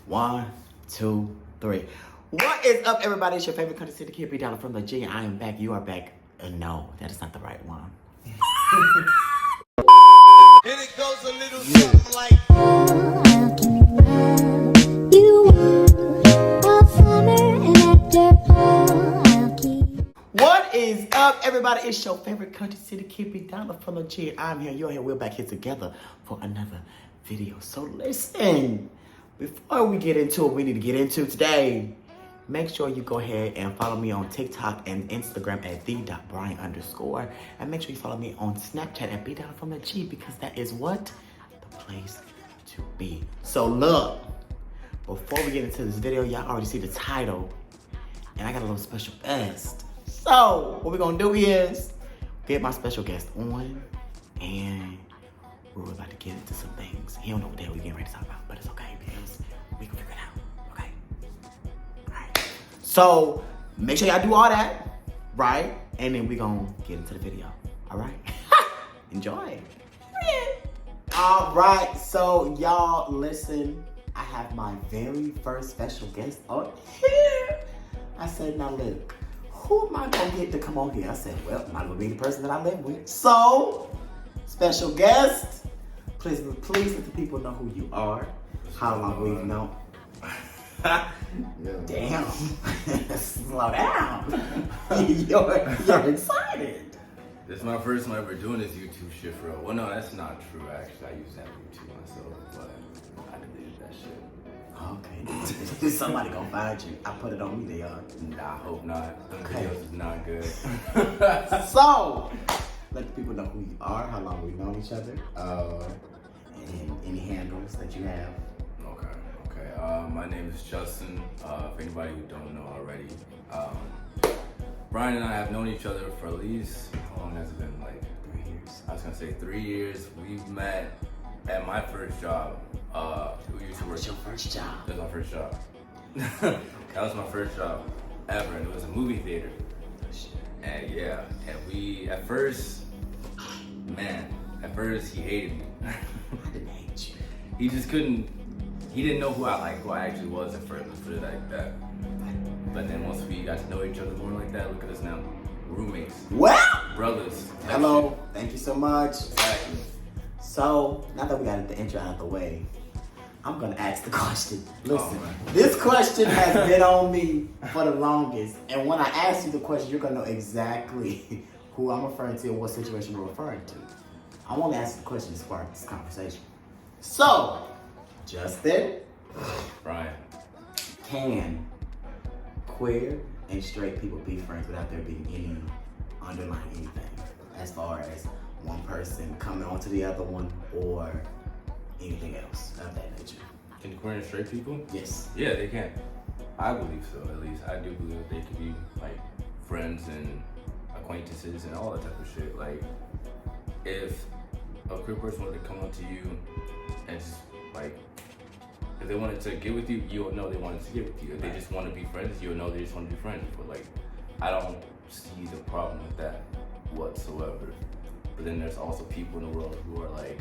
1, 2, 3. What is up, everybody? It's your favorite country city kid, BDOLLA from the G. I am back. You are back. No, that is not the right one. And it goes a little something like. What is up, everybody? It's your favorite country city kid, BDOLLA from the G. I'm here. You're here. We're back here together for another video. So listen, before we get into what we need to get into today, make sure you go ahead and follow me on TikTok and Instagram at the.brian_. And make sure you follow me on Snapchat at BDOLLA from the G, because that is what? The place to be. So look, before we get into this video, y'all already see the title, and I got a little special guest. So what we're gonna do is get my special guest on, and we're about to get into some things. He don't know what the hell we're getting ready to talk about, but it's okay because we can figure it out. Okay. Alright. So make sure y'all do all that, right? And then we're gonna get into the video. Alright? Enjoy. Alright, so y'all listen. I have my very first special guest on here. I said, now look, who am I gonna get to come on here? I said, well, might as well be the person that I live with. So, special guest, please let the people know who you are, how long we've known. Damn, slow down. You're excited. This is my first time ever doing this YouTube shit for real. Well, no, that's not true, actually. I use that YouTube myself, but I deleted that shit. Okay, somebody gonna find you. I put it on me, they are. Nah, I hope not. Them Okay. videos is not good. So, let the people know who you are, how long we've known each other, and any handles that you have. Okay. My name is Justin. If anybody who don't know already, Brian and I have known each other for at least, how long has it been? Like 3 years. I was gonna say 3 years. We met at my first job. We used to work. What's your first job? That was my first job. That was my first job ever, and it was a movie theater. And yeah, and we at first he hated me. I didn't hate you. He just couldn't. He didn't know who I actually was at first. Let's put it like that. But then once we got to know each other more like that, look at us now, roommates, Well, brothers. hello, thank you so much. Exactly. So, now that we got the intro out of the way, I'm gonna ask the question. Listen, man. this question has been on me for the longest, and when I ask you the question, you're gonna know exactly who I'm referring to and what situation we're referring to. I want to ask the question to spark this conversation. So, Justin, Brian. can queer and straight people be friends without there being any underlying anything, as far as one person coming onto the other one or anything else of that nature? Can queer and straight people? Yes. Yeah, they can. I believe so, at least. I do believe that they can be like friends and acquaintances and all that type of shit. Like, if a queer person wanted to come up to you and just like, if they wanted to get with you, you'll know they wanted to get with you. If they just want to be friends, you'll know they just want to be friends. But like, I don't see the problem with that whatsoever. But then there's also people in the world who are like,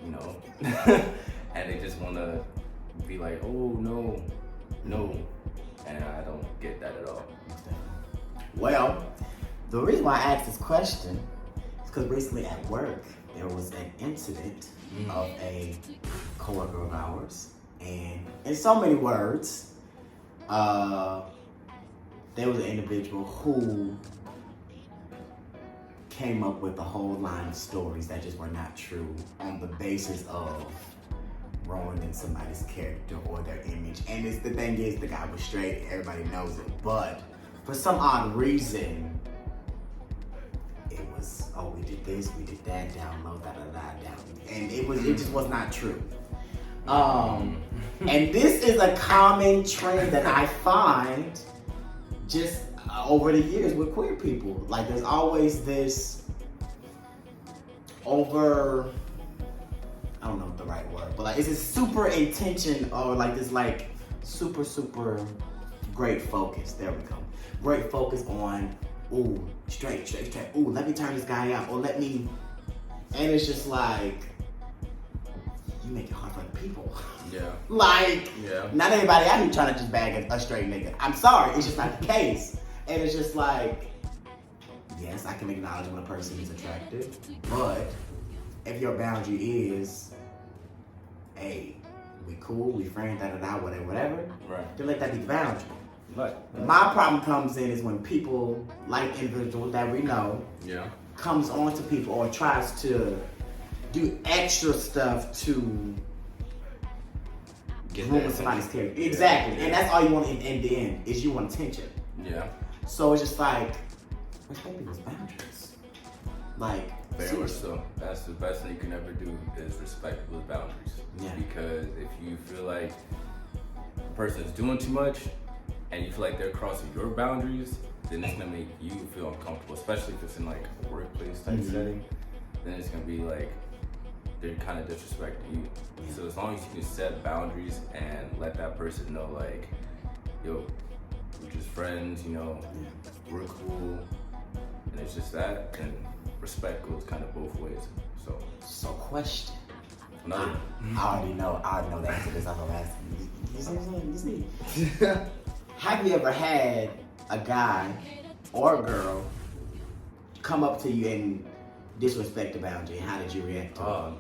you know, and they just want to be like, oh, no, and I don't get that at all. Well, the reason why I asked this question is because recently at work, there was an incident of a coworker of ours, and in so many words, there was an individual who came up with a whole line of stories that just were not true on the basis of ruining somebody's character or their image. And the thing is, the guy was straight, everybody knows it, but for some odd reason, it was, oh, we did this, we did that, down low, down. And it just was not true. And this is a common trend that I find just over the years with queer people. Like, there's always this over, I don't know the right word, but like, it's this super intention or like this like super great focus. There we go. Great focus on, ooh, straight. Ooh, let me turn this guy out, or let me, and it's just like, you make it hard for other people. Yeah. Like, Yeah. not everybody out here trying to just bag a straight nigga. I'm sorry, it's just not the case. And it's just like, yes, I can acknowledge when a person is attractive, but if your boundary is, hey, we cool, we friends, whatever, Right. then let that be the boundary. Right. My problem comes in is when people, like individuals that we know, Yeah. comes on to people or tries to do extra stuff to Get ruin that somebody's attention. character. Exactly. Yeah. And that's all you want in the end, is you want attention. Yeah. So it's just like, respect people's boundaries. Like, Very much seriously. so. That's the best thing you can ever do is respect people's boundaries. Yeah. Because if you feel like a person is doing too much and you feel like they're crossing your boundaries, then it's gonna make you feel uncomfortable, especially if it's in like a workplace type setting. Then it's gonna be like they're kind of disrespecting you. Yeah. So as long as you can set boundaries and let that person know, like, yo, we're just friends, you know, we're cool, and it's just that, and respect goes kind of both ways. So question. another. I already know the answer to this. I'm gonna ask you. You see what I'm saying? You see? Have you ever had a guy or a girl come up to you and disrespect the boundary? How did you react to it?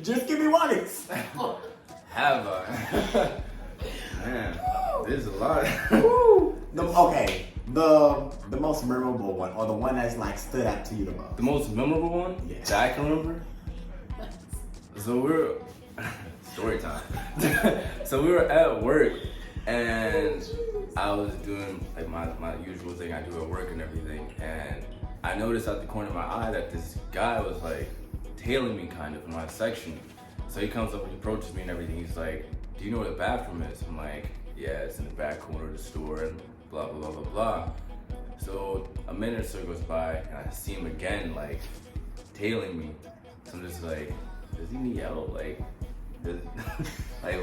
Just give me one. Have I? Man, there's a lot. Okay, the most memorable one, or the one that's like stood out to you the most. The most memorable one Yeah. that I can remember. So story time. So we were at work, and I was doing like my usual thing I do at work and everything, and I noticed out the corner of my eye that this guy was like tailing me kind of in my section. So he comes up and approaches me and everything. He's like, "Do you know where the bathroom is?" I'm like, "Yeah, it's in the back corner of the store," and blah blah blah blah blah. So a minute or so goes by, and I see him again, like tailing me. So I'm just like, does he need help? Like, like,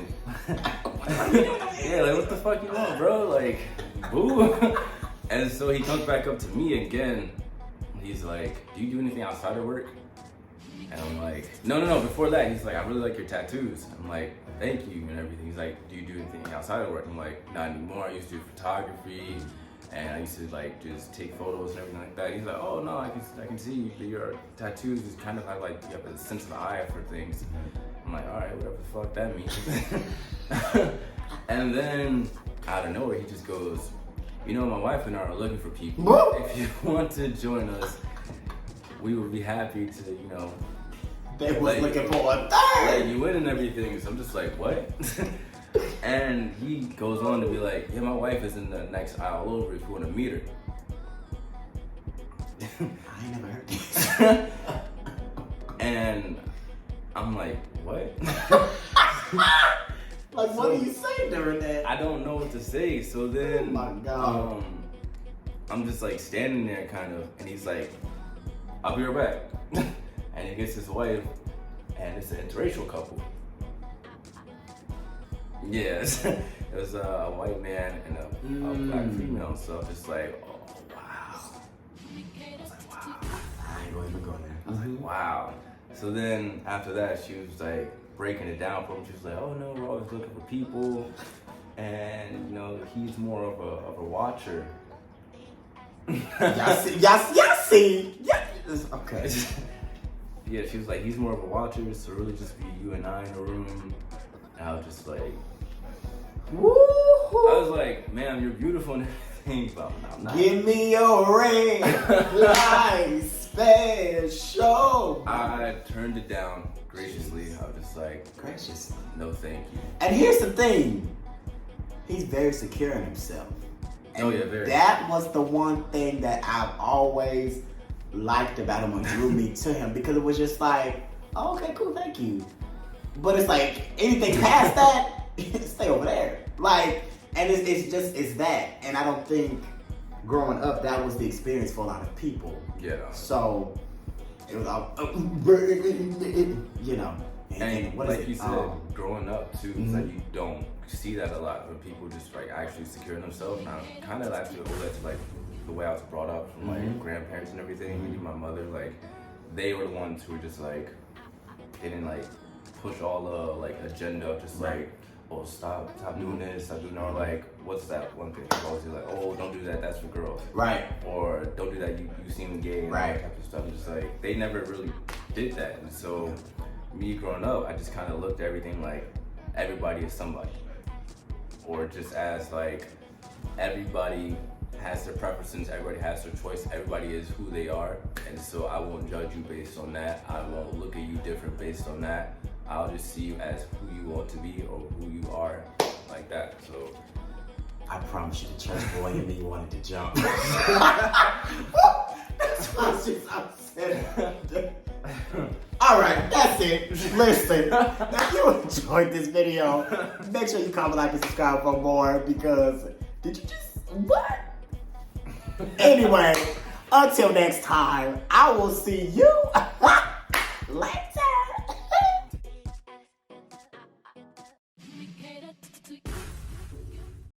yeah, like what the fuck you want, bro? Like, boo. And so he comes back up to me again. He's like, do you do anything outside of work? And I'm like, no. Before that, he's like, I really like your tattoos. I'm like, thank you and everything. He's like, do you do anything outside of work? I'm like, not anymore. I used to do photography, and I used to like just take photos and everything like that. He's like, oh no, I can see your tattoos is kind of like you have a sense of eye for things. I'm like, all right, whatever the fuck that means. And then out of nowhere, he just goes, you know, my wife and I are looking for people. If you want to join us, we would be happy to, you know, They was looking for a let third. you in and everything. So I'm just like, what? And he goes on to be like, yeah, my wife is in the next aisle over if you want to meet her. I ain't never heard this. And I'm like, what? Like, what do you say during that? I don't know what to say. So then, Oh my God. I'm just like standing there kind of, and he's like, I'll be right back. And he gets his wife, and it's an interracial couple. Yes, it was a white man and a black female. So I'm just like, oh wow. I was like, wow. I ain't gonna even go there. I was like, wow. So then after that, she was like breaking it down for him. She was like, oh no, we're always looking for people, and you know he's more of a watcher. Y'all see. Yeah. Okay. Yeah, she was like, he's more of a watcher, so really just be you and I in a room. And I was just like, Woo! I was like, ma'am, you're beautiful and everything, but I'm not. Give me your ring, like special. I turned it down graciously. I was just like, Gracious. no, thank you. And here's the thing. He's very secure in himself. Oh yeah, very. That was the one thing that I've always liked about him and drew me to him, because it was just like, oh, okay, cool, thank you. But it's like anything past that, stay over there. Like, and it's that. And I don't think growing up that was the experience for a lot of people. Yeah. So it was all, you know. And what like is it? you said, growing up too, it's like you don't see that a lot when people just like actually secure themselves. Now, kind of actually owe that to like the way I was brought up from my grandparents and everything, even my mother, like they were the ones who were just like, they didn't like push all the like agenda, just like, oh stop doing this, stop doing that, or like, what's that one thing? People always be like, oh don't do that, that's for girls. Right. Or don't do that, you seem gay and all Right. that type of stuff. Just like, they never really did that. And so me growing up, I just kind of looked at everything like everybody is somebody. Or just as like, everybody has their preferences, everybody has their choice, everybody is who they are. And so I won't judge you based on that. I won't look at you different based on that. I'll just see you as who you want to be or who you are, like that. So I promise you, the church boy in me wanted to jump. That's why she's upset. All right, that's it. Listen, if you enjoyed this video, make sure you comment, like, and subscribe for more, because did you just, what? Anyway, until next time, I will see you